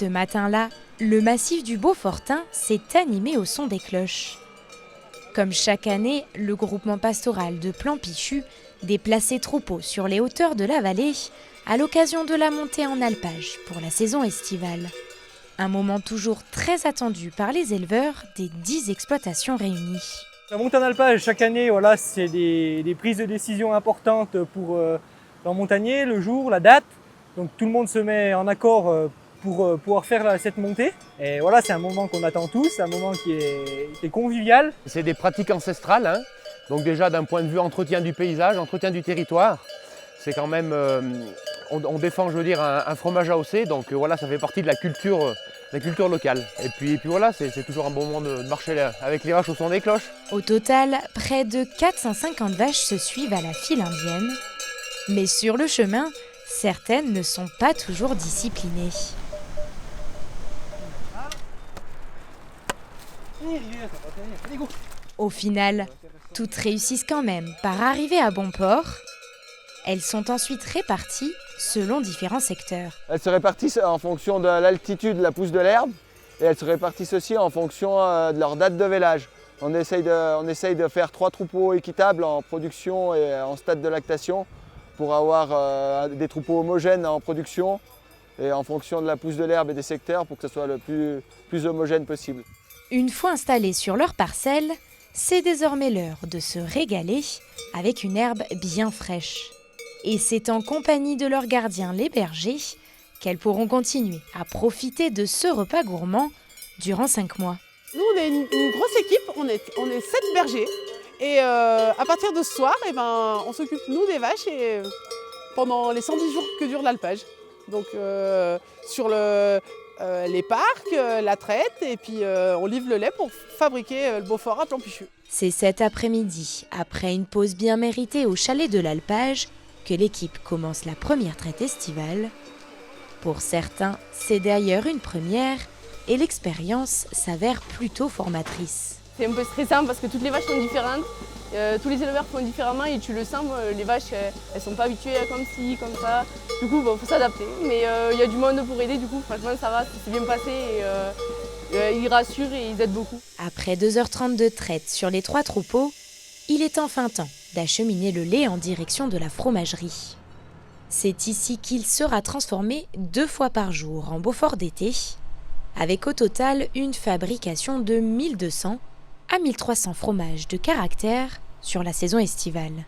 Ce matin-là, le massif du Beaufortain s'est animé au son des cloches. Comme chaque année, le groupement pastoral de Plan-Pichu déplace ses troupeaux sur les hauteurs de la vallée à l'occasion de la montée en alpage pour la saison estivale. Un moment toujours très attendu par les éleveurs des 10 exploitations réunies. La montée en alpage, chaque année, voilà, c'est des prises de décision importantes pour l'emmontagner, le jour, la date. Donc tout le monde se met en accord pour pouvoir faire cette montée. Et voilà, c'est un moment qu'on attend tous, un moment qui est convivial. C'est des pratiques ancestrales, hein. Donc déjà d'un point de vue entretien du paysage, entretien du territoire, c'est quand même, on défend, je veux dire, un fromage AOC, donc voilà, ça fait partie de la culture locale. Et puis voilà, c'est toujours un bon moment de marcher avec les vaches au son des cloches. Au total, près de 450 vaches se suivent à la file indienne. Mais sur le chemin, certaines ne sont pas toujours disciplinées. Au final, toutes réussissent quand même par arriver à bon port. Elles sont ensuite réparties selon différents secteurs. Elles se répartissent en fonction de l'altitude de la pousse de l'herbe et elles se répartissent aussi en fonction de leur date de vélage. On essaye de faire 3 troupeaux équitables en production et en stade de lactation pour avoir des troupeaux homogènes en production et en fonction de la pousse de l'herbe et des secteurs pour que ce soit le plus homogène possible. Une fois installées sur leur parcelle, c'est désormais l'heure de se régaler avec une herbe bien fraîche. Et c'est en compagnie de leurs gardiens, les bergers, qu'elles pourront continuer à profiter de ce repas gourmand durant 5 mois. Nous, on est une grosse équipe, on est 7 bergers. Et à partir de ce soir, on s'occupe, nous, des vaches et, pendant les 110 jours que dure l'alpage. Donc sur les parcs, la traite, et puis on livre le lait pour fabriquer le Beaufort à Plan-Pichu. C'est cet après-midi, après une pause bien méritée au chalet de l'alpage, que l'équipe commence la première traite estivale. Pour certains, c'est d'ailleurs une première et l'expérience s'avère plutôt formatrice. C'est un peu stressant parce que toutes les vaches sont différentes, tous les éleveurs font différemment et tu le sens, les vaches elles sont pas habituées à comme ci, comme ça. Du coup, faut s'adapter, mais il y a du monde pour aider, du coup franchement ça va, c'est bien passé et ils rassurent et ils aident beaucoup. Après 2h30 de traite sur les 3 troupeaux, il est enfin temps d'acheminer le lait en direction de la fromagerie. C'est ici qu'il sera transformé 2 fois par jour en Beaufort d'été, avec au total une fabrication de 1200 à 1300 fromages de caractère sur la saison estivale.